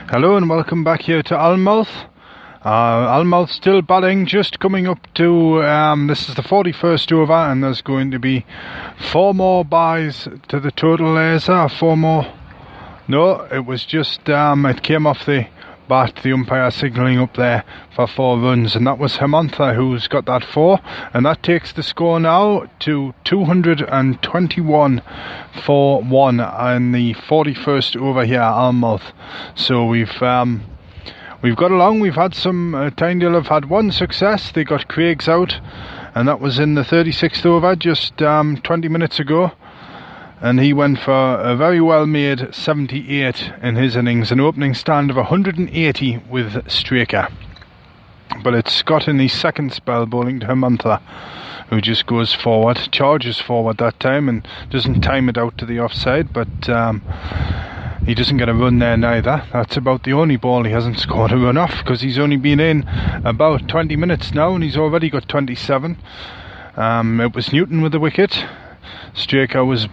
Hello and welcome back here to Alnmouth. Alnmouth still batting, just coming up to, this is the 41st over, and there's going to be 4 more byes to the total laser. 4 more. No, it was just, it came off the bat, the umpire signalling up there for 4 runs, and that was Alnmouth who's got that 4, and that takes the score now to 221 for 1 in the 41st over here at Alnmouth. So we've got along. We've had some, Tyne have had 1 success. They got Craig's out, and that was in the 36th over just 20 minutes ago. And he went for a very well made 78 in his innings, an opening stand of 180 with Straker. But it's Scott in the second spell bowling to Alnmouth, who just goes forward, charges forward that time and doesn't time it out to the offside, but he doesn't get a run there neither. That's about the only ball he hasn't scored a run off, because he's only been in about 20 minutes now and he's already got 27. It was Newton with the wicket. Straker was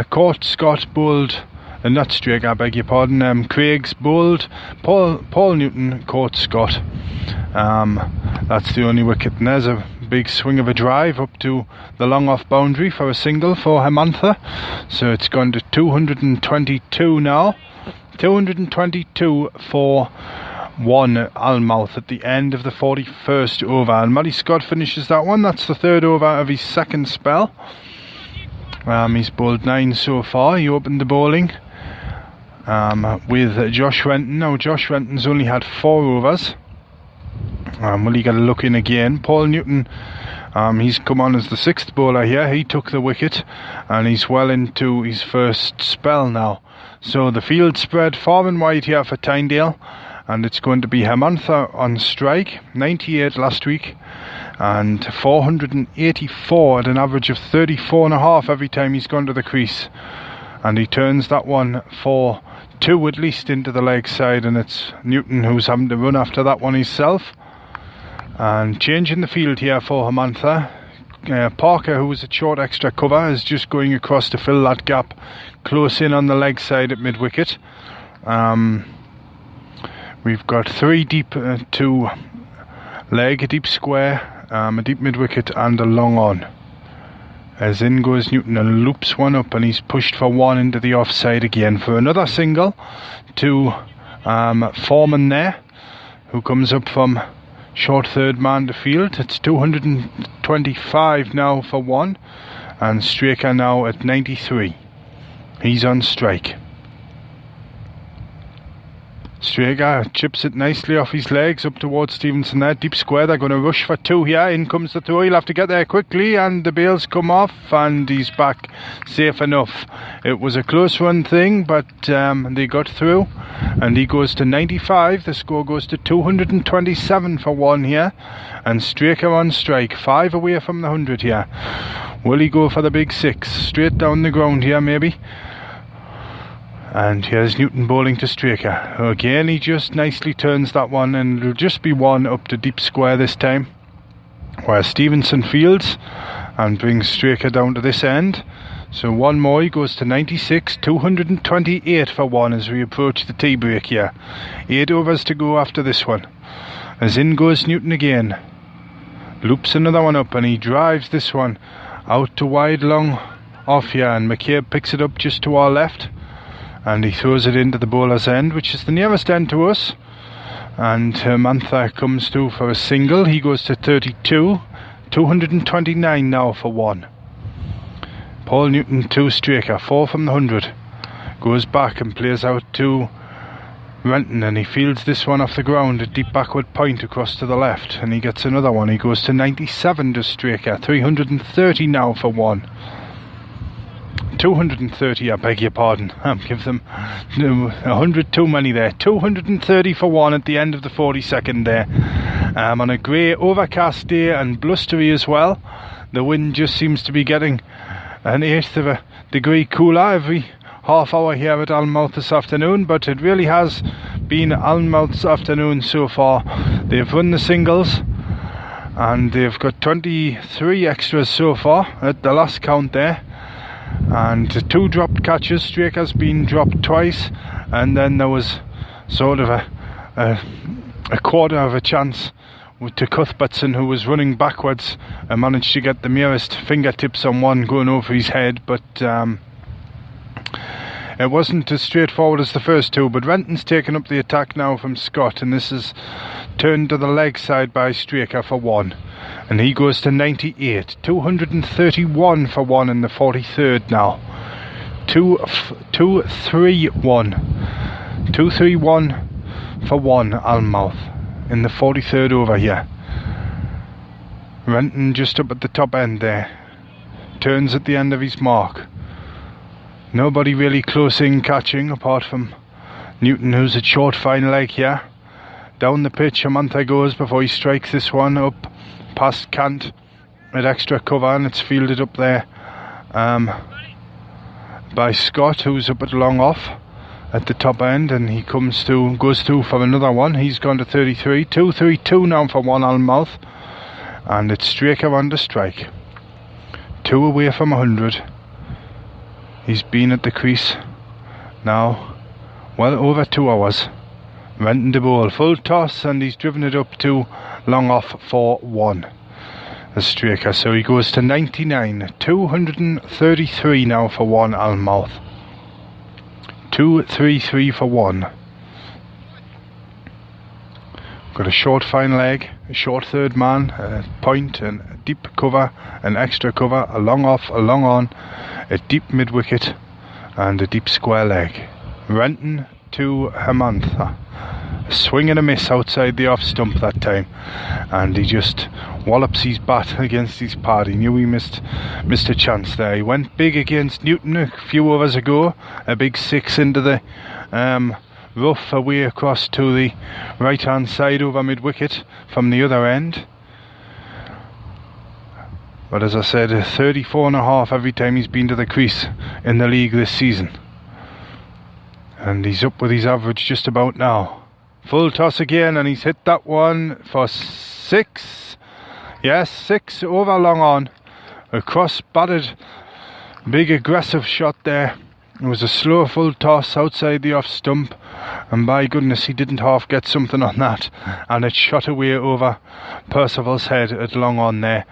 caught, Scott bowled, not Straker, I beg your pardon, Craig's bowled, Paul Newton caught Scott. That's the only wicket, and there's a big swing of a drive up to the long off boundary for a single for Alnmouth. So it's gone to 222 now, 222 for 1 Alnmouth at the end of the 41st over, and Matty Scott finishes that one. That's the 3rd over of his second spell. He's bowled 9 so far. He opened the bowling with Josh Renton. Now Josh Renton's only had 4 overs. Will he get a look in again? Paul Newton, he's come on as the 6th bowler here. He took the wicket and he's well into his first spell now. So the field spread far and wide here for Tyndale, and it's going to be Alnmouth on strike. 98 last week and 484 at an average of 34.5 every time he's gone to the crease, and he turns that one for 2 at least into the leg side, and it's Newton who's having to run after that one himself. And changing the field here for Alnmouth, Parker, who was at short extra cover, is just going across to fill that gap close in on the leg side at mid wicket. We've got 3 deep to leg, a deep square, a deep mid wicket and a long on. As in goes Newton and loops one up, and he's pushed for 1 into the offside again for another single to Foreman there, who comes up from short third man to field. It's 225 now for 1, and Straker now at 93. He's on strike. Straker chips it nicely off his legs up towards Stevenson there. Deep square, they're going to rush for 2 here. In comes the throw, he'll have to get there quickly, and the bails come off and he's back safe enough. It was a close run thing, but they got through, and he goes to 95. The score goes to 227 for 1 here, and Straker on strike, 5 away from the 100 here. Will he go for the big 6? Straight down the ground here maybe. And here's Newton bowling to Straker. Again, he just nicely turns that one, and it'll just be 1 up to deep square this time, where Stevenson fields and brings Straker down to this end. So 1 more, he goes to 96, 228 for 1 as we approach the tea break here. 8 overs to go after this one. As in goes Newton again. Loops another one up, and he drives this one out to wide long off here, and McCabe picks it up just to our left, and he throws it into the bowler's end, which is the nearest end to us. And Alnmouth comes through for a single. He goes to 32, 229 now for 1. Paul Newton to Straker, 4 from the 100. Goes back and plays out to Renton, and he fields this one off the ground, a deep backward point across to the left, and he gets another one. He goes to 97 to Straker, 330 now for 1. 230, I beg your pardon. Give them 100 too many there. 230 for 1 at the end of the 42nd there. On a grey overcast day and blustery as well. The wind just seems to be getting 1/8 of a degree cooler every half hour here at Alnmouth this afternoon, but it really has been Alnmouth's afternoon so far. They've run the singles, and they've got 23 extras so far at the last count there. And 2 dropped catches. Straker's been dropped twice, and then there was sort of a quarter of a chance to Cuthbertson, who was running backwards and managed to get the merest fingertips on one going over his head, but it wasn't as straightforward as the first two. But Renton's taken up the attack now from Scott, and this is turned to the leg side by Straker for one, and he goes to 98. 231 for one in the 43rd now. 2-3-1 for one, Alnmouth in the 43rd over here. Renton just up at the top end there, turns at the end of his mark. Nobody really close in catching apart from Newton, who's at short fine leg here. Down the pitch Amantha goes before he strikes this one up past Cant at extra cover, and it's fielded up there by Scott, who's up at long off at the top end, and he goes through for another one. He's gone to 33. 2-3-2 now for one Alnmouth, and it's Straker under strike. 2 away from 100. He's been at the crease now well over 2 hours. Renton de ball, full toss, and he's driven it up to long off for one. The Straker, so he goes to 99. 233 now for one Alnmouth. 2-3-3 for one. Got a short fine leg, a short third man, a point, and a deep cover, an extra cover, a long off, a long on, a deep mid wicket, and a deep square leg. Renton to Amantha. A swing and a miss outside the off stump that time, and he just wallops his bat against his pad. He knew he missed a chance there. He went big against Newton a few overs ago, a big 6 into the rough away across to the right hand side over mid wicket from the other end. But as I said, 34.5 every time he's been to the crease in the league this season, and he's up with his average just about now. Full toss again, and he's hit that one for 6. Yes, 6 over long on. A cross batted, big aggressive shot there. It was a slow full toss outside the off stump, and by goodness he didn't half get something on that, and it shot away over Percival's head at long on there.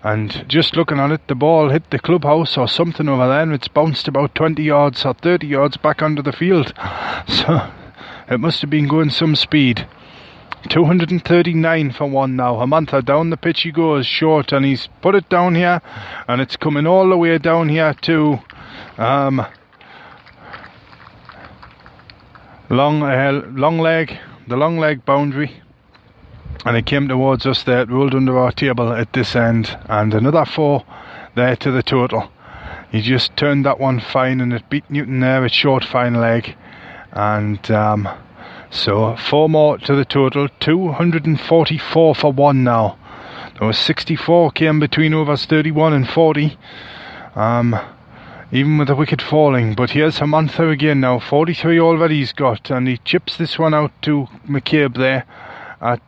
And just looking at it, the ball hit the clubhouse or something over there, and it's bounced about 20 yards or 30 yards back onto the field. So it must have been going some speed. 239 for one now. Amantha down the pitch he goes, short, and he's put it down here, and it's coming all the way down here to the long leg boundary, and it came towards us there. It rolled under our table at this end, and another 4 there to the total. He just turned that one fine, and it beat Newton there at short fine leg, and so 4 more to the total. 244 for one now. There was 64 came between overs 31 and 40, even with the wicket falling. But here's Amantha again now. 43 already he's got, and he chips this one out to McCabe there at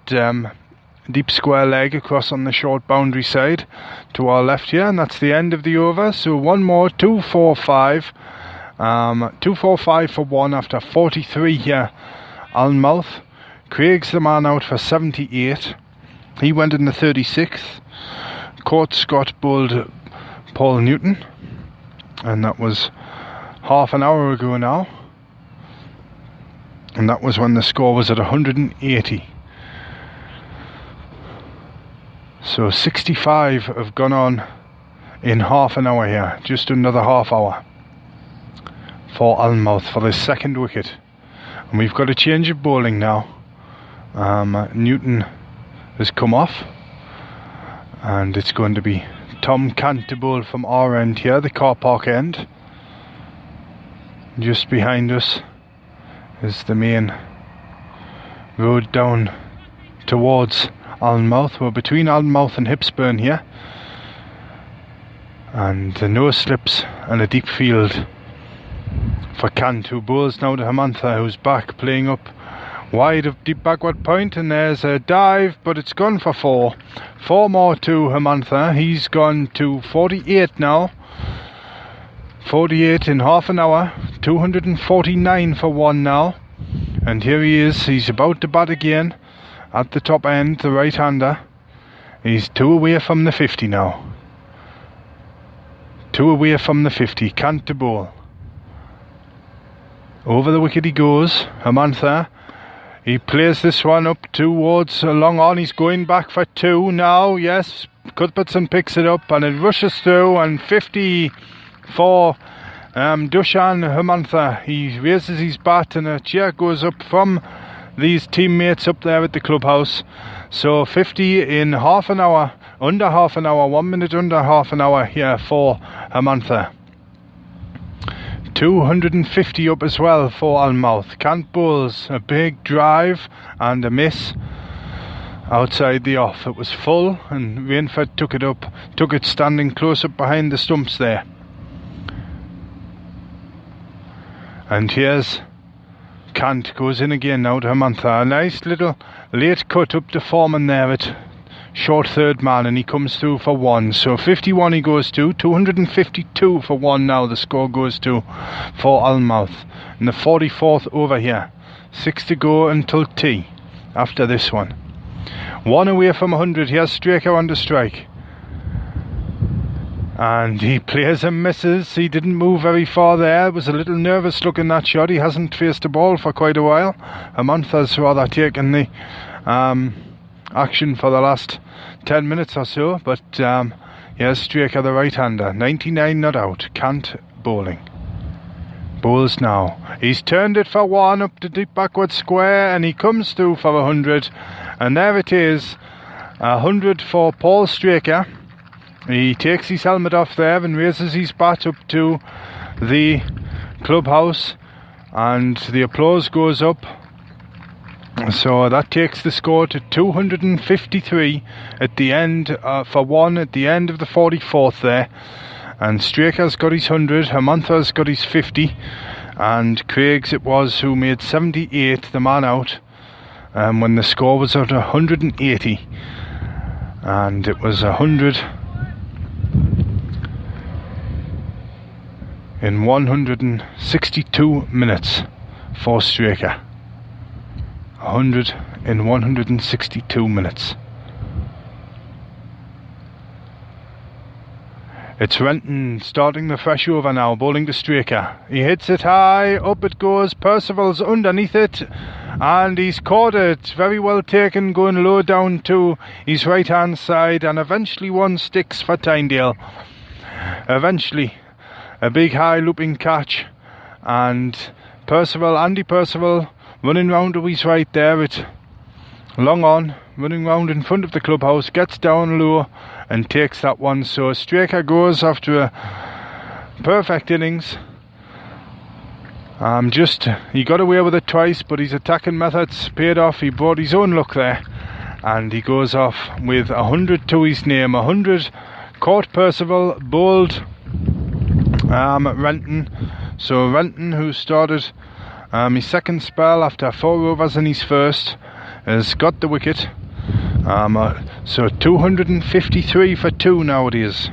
deep square leg across on the short boundary side to our left here, and that's the end of the over. So one more. 245. 245 for one after 43 here. Alnmouth. Craig's the man out for 78. He went in the 36th. Court Scott bowled Paul Newton, and that was half an hour ago now, and that was when the score was at 180. So 65 have gone on in half an hour here, just another half hour for Alnmouth for the second wicket. And we've got a change of bowling now. Newton has come off, and it's going to be Tom Cant to bowl from our end here, the car park end. Just behind us is the main road down towards Alnmouth. We're between Alnmouth and Hipsburn here, and the no slips and a deep field for Cant, who bowls now to Amantha, who's back playing up wide of deep backward point, and there's a dive, but it's gone for 4. 4 more to Amantha. He's gone to 48 now. 48 in half an hour. 249 for one now. And here he is, he's about to bat again at the top end, the right-hander. He's 2 away from the 50 now. 2 away from the 50, can't to bowl. Over the wicket he goes, Hermantha. He plays this one up towards long on. He's going back for 2 now. Yes, Cuthbertson picks it up and it rushes through, and 50 for Dushan Hermantha. He raises his bat and a cheer goes up from these teammates up there at the clubhouse. So 50 in half an hour, under half an hour, 1 minute under half an hour here for Hermantha. 250 up as well for Alnmouth. Cant bowls a big drive and a miss outside the off. It was full and Rainford took it standing close up behind the stumps there. And here's Cant, goes in again now to Hermantha. A nice little late cut up to Foreman there at short third man, and he comes through for 1. So 51 he goes to, 252 for 1 now the score goes to for Alnmouth. In the 44th over here. 6 to go until tea after this one. 1 away from 100. Here's Straker on the strike. And he plays and misses. He didn't move very far there. It was a little nervous looking, that shot. He hasn't faced the ball for quite a while. Hermantha's rather taken the action for the last 10 minutes or so, but here's Straker, the right-hander, 99 not out. Cant bowling. Bowls now. He's turned it for 1 up to deep backward square, and he comes through for 100, and there it is, 100 for Paul Straker. He takes his helmet off there and raises his bat up to the clubhouse, and the applause goes up. So that takes the score to 253 at the end, for 1 at the end of the 44th there. And Straker's got his 100, Hermantha's got his 50, and Craig's it was who made 78, the man out, when the score was at 180. And it was 100 in 162 minutes for Straker. 100 in 162 minutes. It's Renton starting the fresh over now, bowling to Straker. He hits it high, up it goes, Percival's underneath it, and he's caught it. Very well taken, going low down to his right hand side, and eventually one sticks for Tynedale. Eventually, a big high looping catch, and Andy Percival, running round to his right there at long on, running round in front of the clubhouse, gets down low and takes that one. So Straker goes after a perfect innings. He got away with it twice, but his attacking methods paid off. He brought his own luck there, and he goes off with 100 to his name. 100 caught Percival, bowled Renton. So Renton, who started his second spell after 4 overs in his first, has got the wicket. So 253 for 2 nowadays.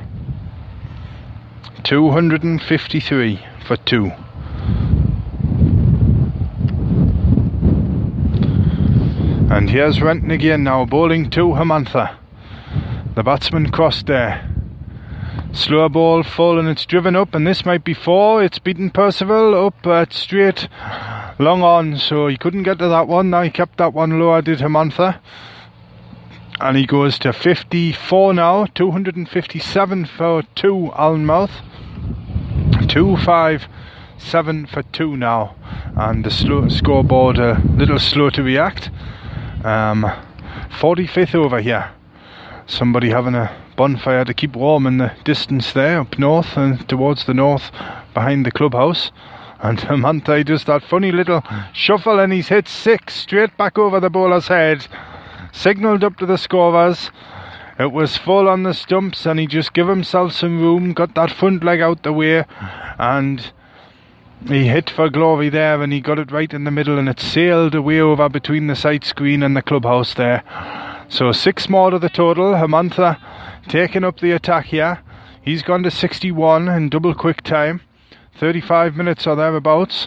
253 for 2. And here's Renton again now, bowling to Hermantha. The batsman crossed there. Slow ball full, and it's driven up, and this might be 4. It's beaten Percival up at straight long on, so he couldn't get to that one. Now he kept that one low, did Hermantha. And he goes to 54 now, 257 for 2 Alnmouth. 257 for 2 now. And the scoreboard a little slow to react. 45th over here. Somebody having a bonfire to keep warm in the distance there, up north and towards the north behind the clubhouse. And Hermantha does that funny little shuffle, and he's hit 6 straight back over the bowler's head. Signalled up to the scorers. It was full on the stumps, and he just gave himself some room, got that front leg out the way, and he hit for glory there, and he got it right in the middle, and it sailed away over between the side screen and the clubhouse there. So 6 more to the total. Hermantha taking up the attack here. He's gone to 61 in double quick time. 35 minutes or thereabouts.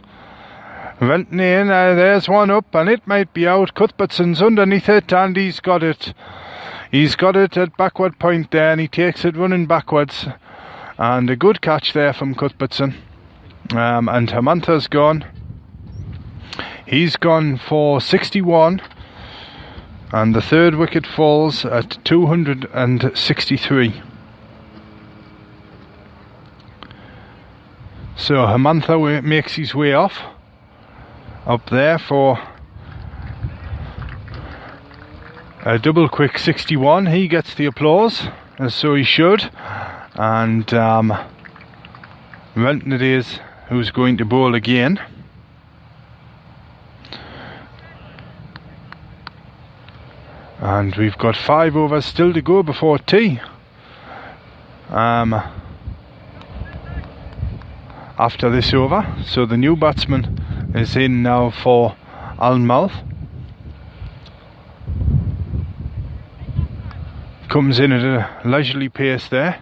Renton in, there's one up and it might be out. Cuthbertson's underneath it and he's got it. He's got it at backward point there and he takes it running backwards. And a good catch there from Cuthbertson. And Hermantha's gone. He's gone for 61. And the third wicket falls at 263. So Hermantha makes his way off. Up there for a double quick 61. He gets the applause, as so he should. And Renton it is who's going to bowl again. And we've got 5 overs still to go before tea. After this over, so the new batsman is in now for Alnmouth. Comes in at a leisurely pace there.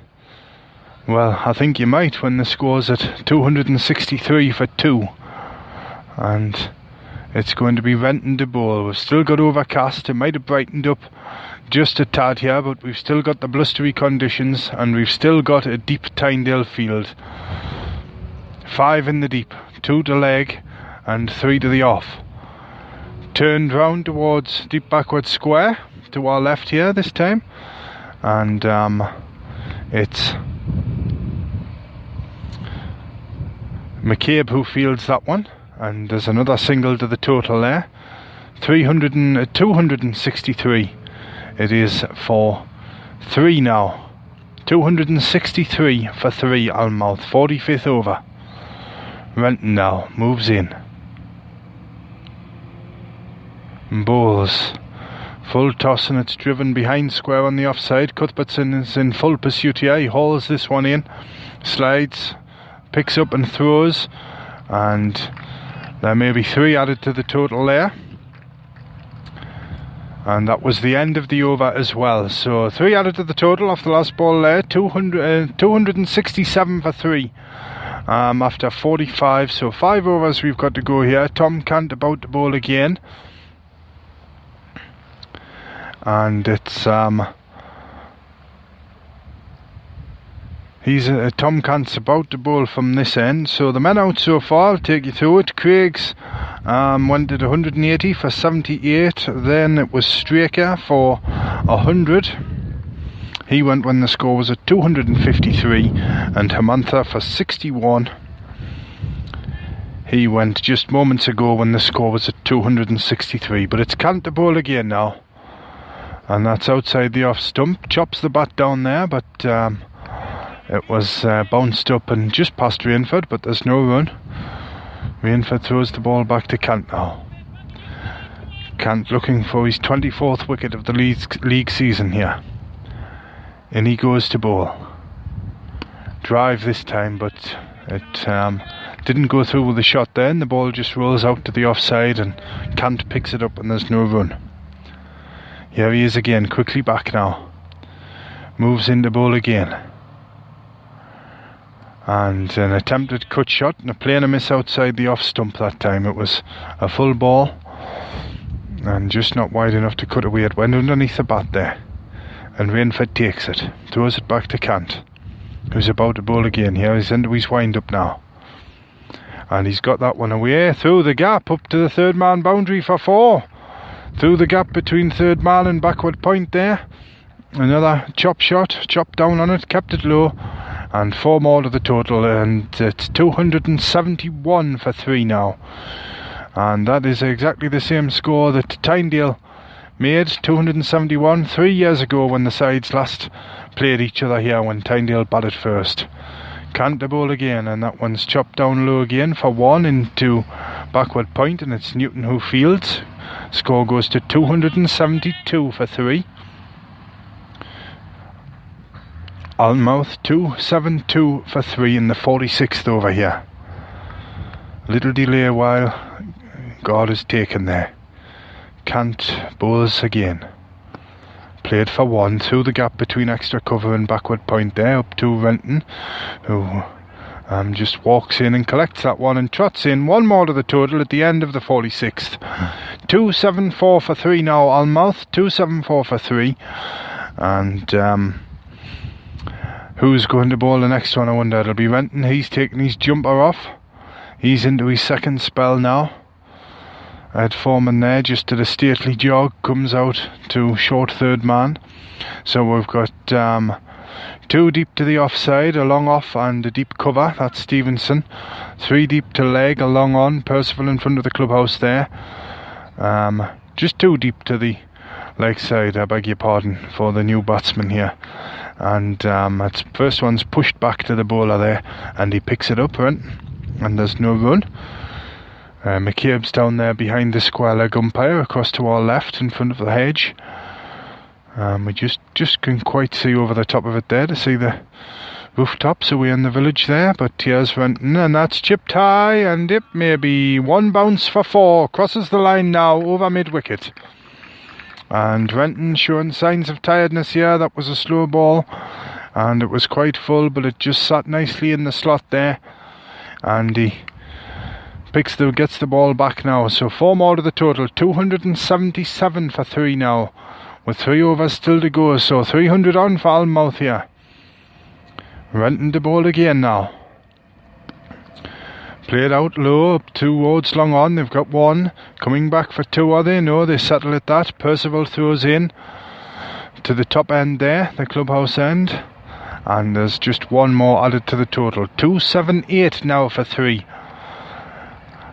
Well, I think you might when the score's at 263 for 2. And it's going to be Renton to bowl. We've still got overcast. It might have brightened up just a tad here, but we've still got the blustery conditions and we've still got a deep Tynedale field. 5 in the deep, 2 to leg and 3 to the off. Turned round towards deep backward square to our left here this time. And it's McCabe who fields that one. And there's another single to the total there. 263. It is for 3 now. 263 for 3 Alnmouth. 45th over. Renton now moves in. Bowls. Full toss and it's driven behind square on the offside. Cuthbertson is in full pursuit here. He hauls this one in. Slides. Picks up and throws. And there may be 3 added to the total there. And that was the end of the over as well. So 3 added to the total off the last ball there. 267 for 3 after 45. So 5 overs we've got to go here. Tom Cant about to bowl again. And it's Tom Cant's about to bowl from this end. So the men out so far, I'll take you through it. Craig's went at 180 for 78. Then it was Straker for 100. He went when the score was at 253. And Hermantha for 61. He went just moments ago when the score was at 263. But it's Cant to bowl again now. And that's outside the off stump. Chops the bat down there, but it was bounced up and just past Rainford, but there's no run. Rainford throws the ball back to Cant now. Cant looking for his 24th wicket of the league season here. In he goes to bowl. Drive this time, but it didn't go through with the shot there, and the ball just rolls out to the offside and Cant picks it up and there's no run. Here he is again, quickly back now. Moves in to bowl again. And an attempted cut shot and a plainer miss outside the off stump that time. It was a full ball and just not wide enough to cut away. It went underneath the bat there. And Rainford takes it, throws it back to Cant, who's about to bowl again. Here he's into his wind up now. And he's got that one away through the gap up to the third man boundary for 4. Through the gap between third man and backward point there. Another chop shot, chopped down on it, kept it low. And 4 more to the total, and it's 271 for 3 now. And that is exactly the same score that Tynedale made, 271, 3 years ago when the sides last played each other here, when Tynedale batted first. Cant to bowl again, and that one's chopped down low again for 1 into backward point, and it's Newton who fields. Score goes to 272 for 3. Alnmouth 272 for 3 in the 46th over here. Little delay while God is taken there. Cant bowls again. Played for 1 through the gap between extra cover and backward point there up to Renton, who Just walks in and collects that one and trots in one more to the total at the end of the 46th. 274 for 3 now, Alnmouth. 274 for 3. And who's going to bowl the next one, I wonder? It'll be Renton. He's taking his jumper off. He's into his second spell now. Ed Foreman there, just did a stately jog, comes out to short third man. So we've got 2 deep to the offside, a long off and a deep cover, that's Stevenson. 3 deep to leg, a long on, Percival in front of the clubhouse there. Just 2 deep to the leg side, I beg your pardon, for the new batsman here. And that's first one's pushed back to the bowler there, and he picks it up, right? And there's no run. McCabe's down there behind the square leg umpire, across to our left in front of the hedge. We just can quite see over the top of it there to see the rooftops away in the village there. But here's Renton, and that's chipped high, and it may be 1 bounce for 4. Crosses the line now over mid-wicket. And Renton showing signs of tiredness here. That was a slow ball, and it was quite full, but it just sat nicely in the slot there. And he gets the ball back now. So 4 more to the total. 277 for 3 now, with 3 overs still to go. So 300 on for Alnmouth here. Renton to bowl again now. Played out low, up towards long on. They've got 1. Coming back for 2, are they? No, they settle at that. Percival throws in to the top end there, the clubhouse end. And there's just 1 more added to the total. 278 now for 3.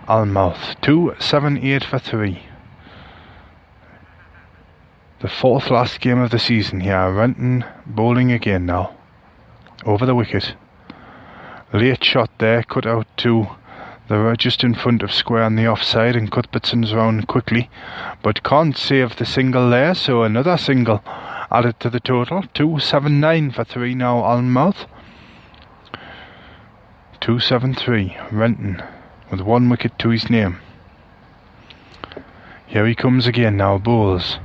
Alnmouth. 278 for 3. The 4th last game of the season here. Renton bowling again now. Over the wicket. Late shot there, cut out to the just in front of square on the offside, and Cuthbertson's round quickly, but can't save the single there, so another single added to the total. 279 for 3 now, Alnmouth. 273, Renton, with 1 wicket to his name. Here he comes again now, bowls.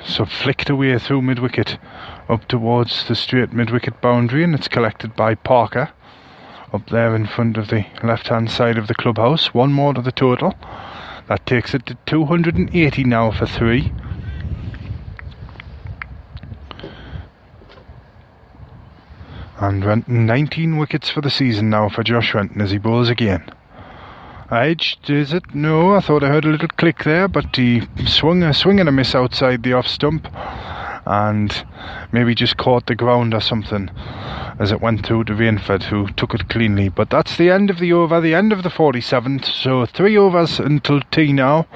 So flicked away through mid-wicket, up towards the straight mid-wicket boundary, and it's collected by Parker, up there in front of the left-hand side of the clubhouse. 1 more to the total. That takes it to 280 now for 3. And Renton, 19 wickets for the season now for Josh Renton as he bowls again. Edged, is it? No, I thought I heard a little click there, but he swung and a miss outside the off stump, and maybe just caught the ground or something as it went through to Rainford, who took it cleanly. But that's the end of the over, the end of the 47th, so 3 overs until tea now.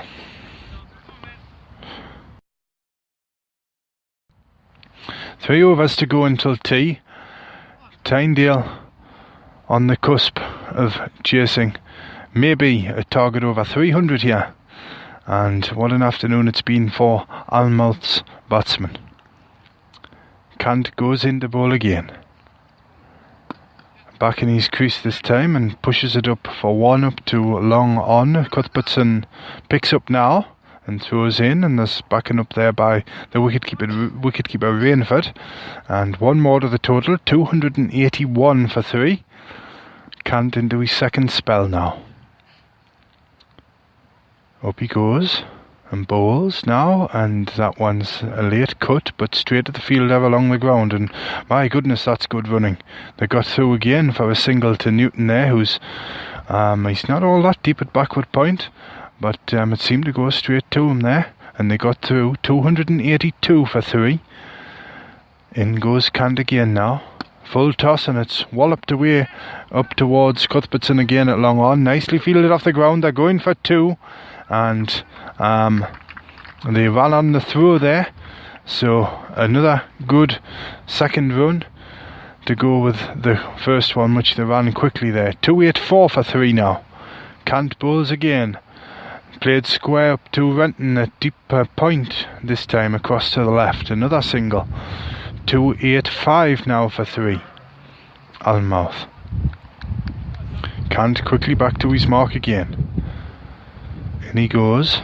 Three overs to go until tea. Tynedale on the cusp of chasing maybe a target over 300 here. And what an afternoon it's been for Alnmouth's batsman. Cant goes in to bowl again. Back in his crease this time and pushes it up for 1 up to long on. Cuthbertson picks up now and throws in, and there's backing up there by the wicketkeeper Rainford. And 1 more to the total, 281 for 3. Cant into his second spell now. Up he goes and bowls now, and that one's a late cut, but straight at the fielder along the ground, and my goodness, that's good running. They got through again for a single to Newton there, who's he's not all that deep at backward point, but it seemed to go straight to him there, and they got through. 282 for 3. In goes Cant again now. Full toss, and it's walloped away up towards Cuthbertson again at long on. Nicely fielded off the ground. They're going for 2. And they ran on the throw there, so another good second run to go with the first one, which they ran quickly there. 284 for 3 now. Cant bowls again. Played square up to Renton at deep point this time across to the left. Another single. 285 now for 3. Alnmouth. Cant quickly back to his mark again. In he goes.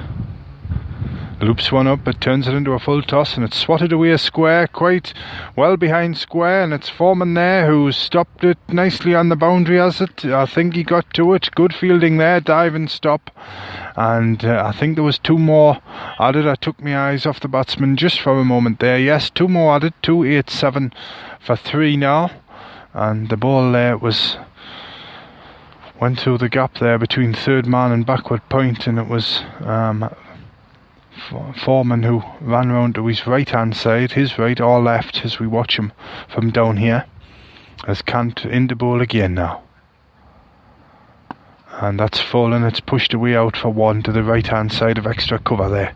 loops one up, it turns it into a full toss, and it's swatted away square, quite well behind square, and it's Foreman there who stopped it nicely on the boundary, has it? I think he got to it. Good fielding there, dive and stop. And I think there was two more added. I took my eyes off the batsman just for a moment there. Yes, two more added, 287 for 3 now. And the ball there went through the gap there between third man and backward point, and it was Foreman who ran round to his right hand side, his right or left as we watch him from down here, has cant into ball again now. And that's fallen, it's pushed away out for 1 to the right hand side of extra cover there.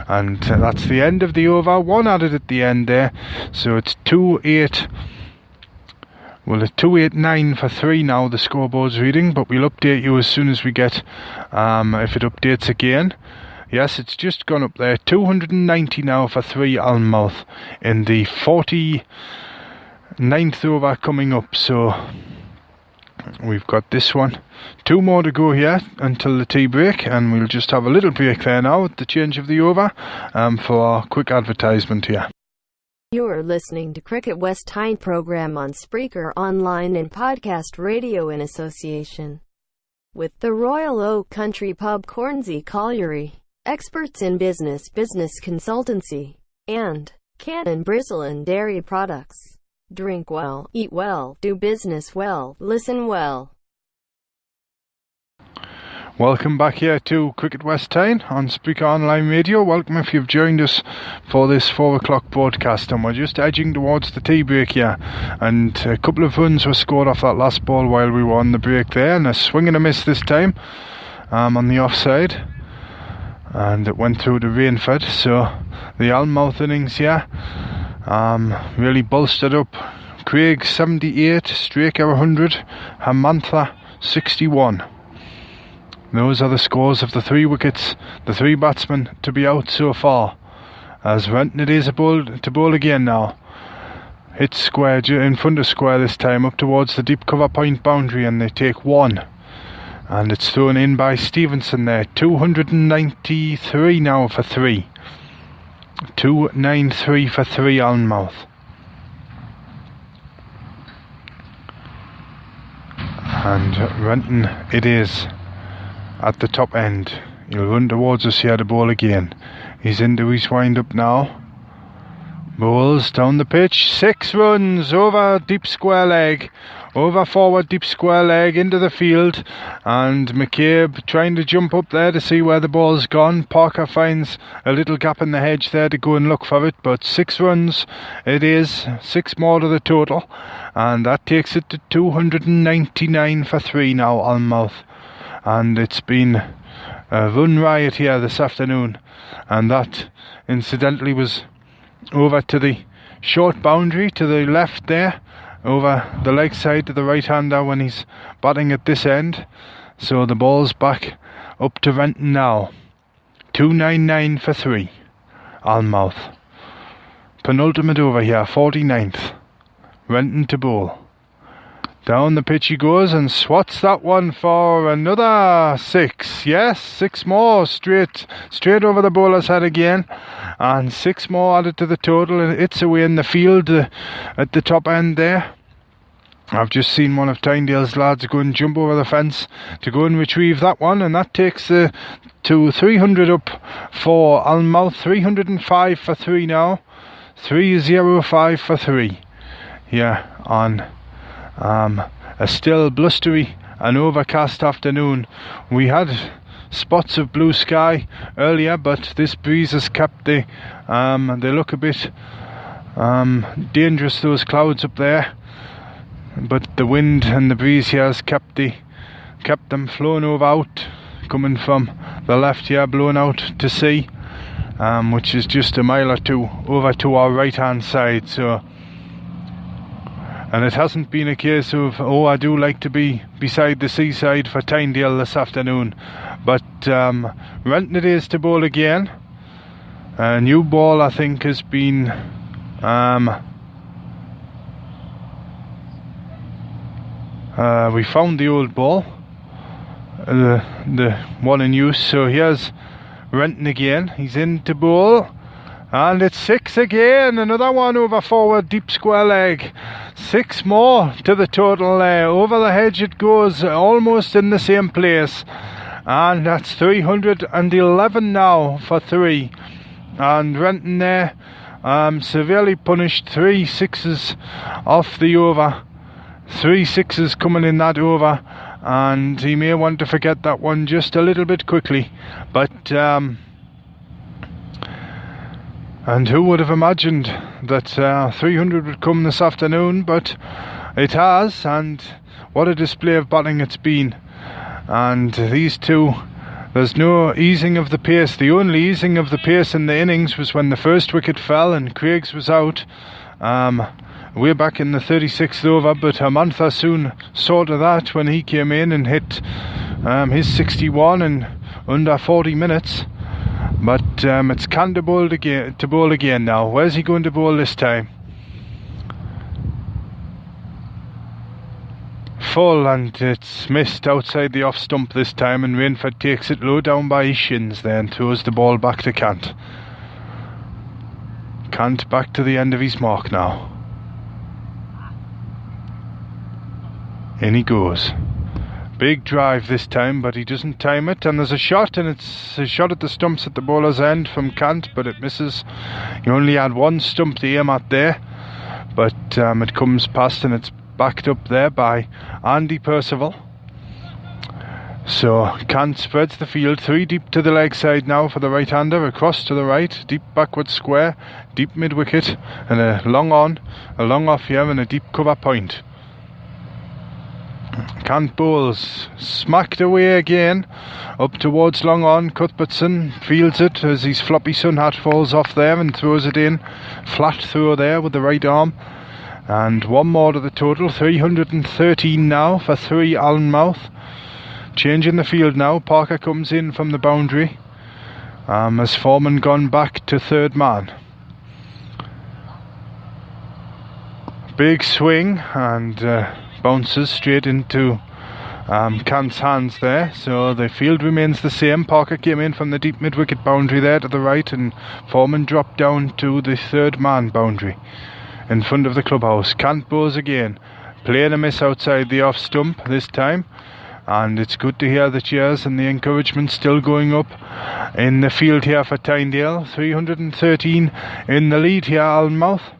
And that's the end of the over. 1 added at the end there, so it's 289 for 3 now, the scoreboard's reading, but we'll update you as soon as we get, if it updates again. Yes, it's just gone up there, 290 now for 3 Alnmouth in the 49th over coming up, so we've got this one. 2 more to go here until the tea break, and we'll just have a little break there now at the change of the over for our quick advertisement here. You're listening to Cricket West Tyne program on Spreaker Online and Podcast Radio in association with the Royal Oak Country Pub, Cornsey Colliery, experts in business consultancy, and Cannon Bristle and Dairy Products. Drink well, eat well, do business well, listen well. Welcome back here to Cricket West Tyne on Spreaker Online Radio. Welcome if you've joined us for this 4 o'clock broadcast, and we're just edging towards the tea break here, and a couple of runs were scored off that last ball while we were on the break there, and a swing and a miss this time on the offside, and it went through to Rainford. So the Alnmouth innings here really bolstered up. Craig 78, Straker 100, Hamantha 61. Those are the scores of the 3 wickets, the 3 batsmen to be out so far. As Renton it is to bowl again now. Hits square in front of square this time, up towards the deep cover point boundary, and they take 1. And it's thrown in by Stevenson there. 293 now for 3. 293 for 3 Alnmouth. And Renton it is at the top end. He'll run towards us here to bowl again. He's into his wind up now. Bowls down the pitch. 6 runs over deep square leg. Over forward deep square leg into the field. And McCabe trying to jump up there to see where the ball's gone. Parker finds a little gap in the hedge there to go and look for it. But 6 runs it is. 6 more to the total. And that takes it to 299 for 3 now, Alnmouth. And it's been a run riot here this afternoon, and that incidentally was over to the short boundary to the left there, over the leg side to the right hander when he's batting at this end. So the ball's back up to Renton now. 299 for 3 Alnmouth. Penultimate over here, 49th. Renton to bowl. Down the pitch he goes and swats that one for another 6. Yes, 6 more straight over the bowler's head again, and 6 more added to the total, and it's away in the field at the top end there. I've just seen one of Tynedale's lads go and jump over the fence to go and retrieve that one, and that takes to 300 up for Alnmouth. 305 for 3 now. 305 for 3. Yeah, on a still blustery and overcast afternoon. We had spots of blue sky earlier, but this breeze has kept they look a bit dangerous, those clouds up there, but the wind and the breeze here has kept them flowing over out, coming from the left here, blowing out to sea, which is just a mile or 2 over to our right hand side. So, and it hasn't been a case of, I do like to be beside the seaside for Tynedale this afternoon. But Renton it is to bowl again. A new ball, I think, has been we found the old ball, the one in use. So here's Renton again. He's in to bowl. And it's 6 again. Another one over forward, deep square leg. 6 more to the total there. Over the hedge it goes, almost in the same place. And that's 311 now for 3. And Renton there, severely punished. 3 sixes off the over. 3 sixes coming in that over. And he may want to forget that one just a little bit quickly. But and who would have imagined that 300 would come this afternoon? But it has, and what a display of batting it's been. And these two, there's no easing of the pace. The only easing of the pace in the innings was when the first wicket fell and Craigs was out. Way back in the 36th over, but Alnmouth soon saw to that when he came in and hit his 61 in under 40 minutes. But it's Can to bowl again now. Where's he going to bowl this time? Full, and it's missed outside the off stump this time, and Rainford takes it low down by his shins there and throws the ball back to Cant. Cant back to the end of his mark now. In he goes. Big drive this time, but he doesn't time it, and there's a shot, and it's a shot at the stumps at the bowler's end from Cant, but it misses. He only had one stump to aim at there, but it comes past, and it's backed up there by Andy Percival. So Cant spreads the field, 3 deep to the leg side now for the right-hander, across to the right, deep backward square, deep mid-wicket, and a long off here, and a deep cover point. Cant bowls, smacked away again, up towards long on. Cuthbertson fields it as his floppy sun hat falls off there and throws it in, flat through there with the right arm. And one more to the total, 313 now for 3 Alnmouth. Changing the field now, Parker comes in from the boundary, as Foreman gone back to third man. Big swing and bounces straight into Cant's hands there, so the field remains the same. Parker came in from the deep mid-wicket boundary there to the right, and Foreman dropped down to the third man boundary in front of the clubhouse. Cant bowls again, playing a miss outside the off stump this time, and it's good to hear the cheers and the encouragement still going up in the field here for Tynedale. 313 in the lead here, Alnmouth.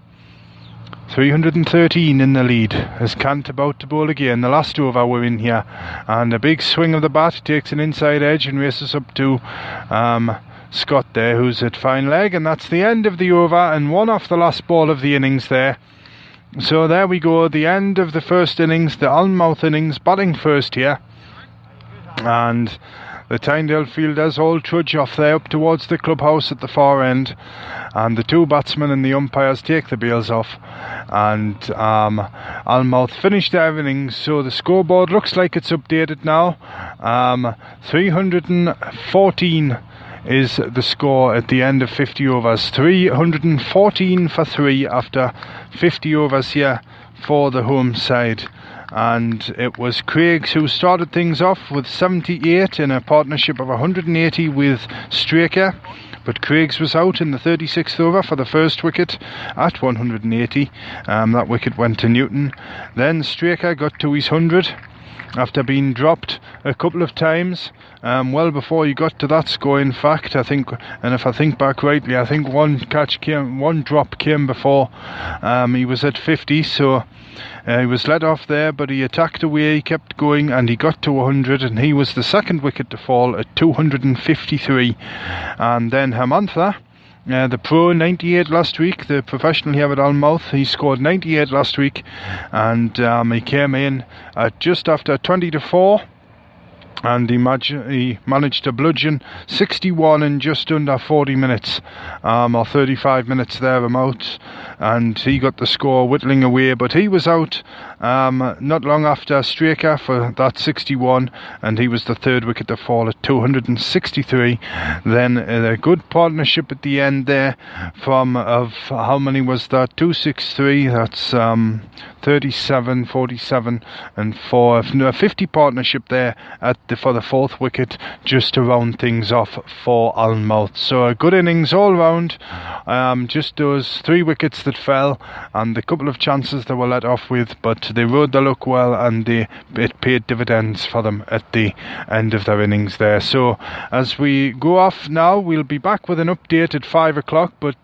313 in the lead as Cant about to bowl again. The last over we're in here, and a big swing of the bat takes an inside edge and races up to Scott there, who's at fine leg, and that's the end of the over and one off the last ball of the innings there. So there we go, the end of the first innings, the Alnmouth innings, batting first here, and the Tynedale fielders all trudge off there up towards the clubhouse at the far end, and the 2 batsmen and the umpires take the bails off, and Alnmouth finish their innings. So the scoreboard looks like it's updated now. 314 is the score at the end of 50 overs. 314 for 3 after 50 overs here for the home side. And it was Craigs who started things off with 78 in a partnership of 180 with Straker, but Craigs was out in the 36th over for the first wicket at 180. That wicket went to Newton. Then Straker got to his 100 after being dropped a couple of times, well before he got to that score, in fact, I think. And if I think back rightly, I think one drop came before he was at 50, so he was let off there, but he attacked away, he kept going, and he got to 100, and he was the second wicket to fall at 253. And then Hermantha, the pro, 98 last week, the professional here at Alnmouth, he scored 98 last week, and he came in at just after 20 to 4, and he managed to bludgeon 61 in just under 40 minutes, or 35 minutes thereabouts, and he got the score whittling away, but he was out not long after Straker for that 61, and he was the third wicket to fall at 263. Then a good partnership at the end there of how many was that? 263, that's 37, 47 and 4. A 50 partnership there for the fourth wicket, just to round things off for Alnmouth. So a good innings all round. Just those 3 wickets that fell and the couple of chances they were let off with, but they rode the luck well, and it paid dividends for them at the end of their innings there. So as we go off now, we'll be back with an update at 5 o'clock, but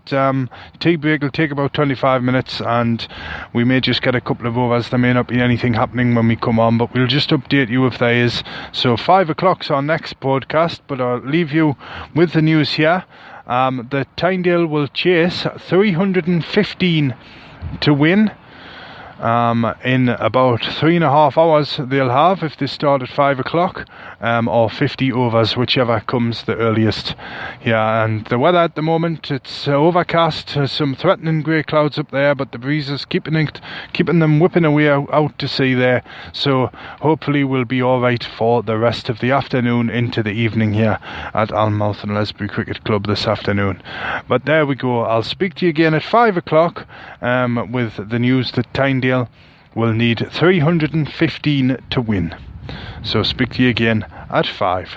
tea break will take about 25 minutes, and we may just get a couple of overs. There may not be anything happening when we come on, but we'll just update you if there is. So 5 o'clock's our next podcast, but I'll leave you with the news here. The Tynedale will chase 315 to win. In about 3.5 hours they'll have, if they start at 5 o'clock, or 50 overs, whichever comes the earliest. Yeah, and the weather at the moment, it's overcast, some threatening grey clouds up there, but the breeze is keeping them whipping away out to sea there, so hopefully we'll be alright for the rest of the afternoon into the evening here at Alnmouth and Lesbury Cricket Club this afternoon. But there we go. I'll speak to you again at 5 o'clock with the news that Tyne will need 315 to win. So speak to you again at 5.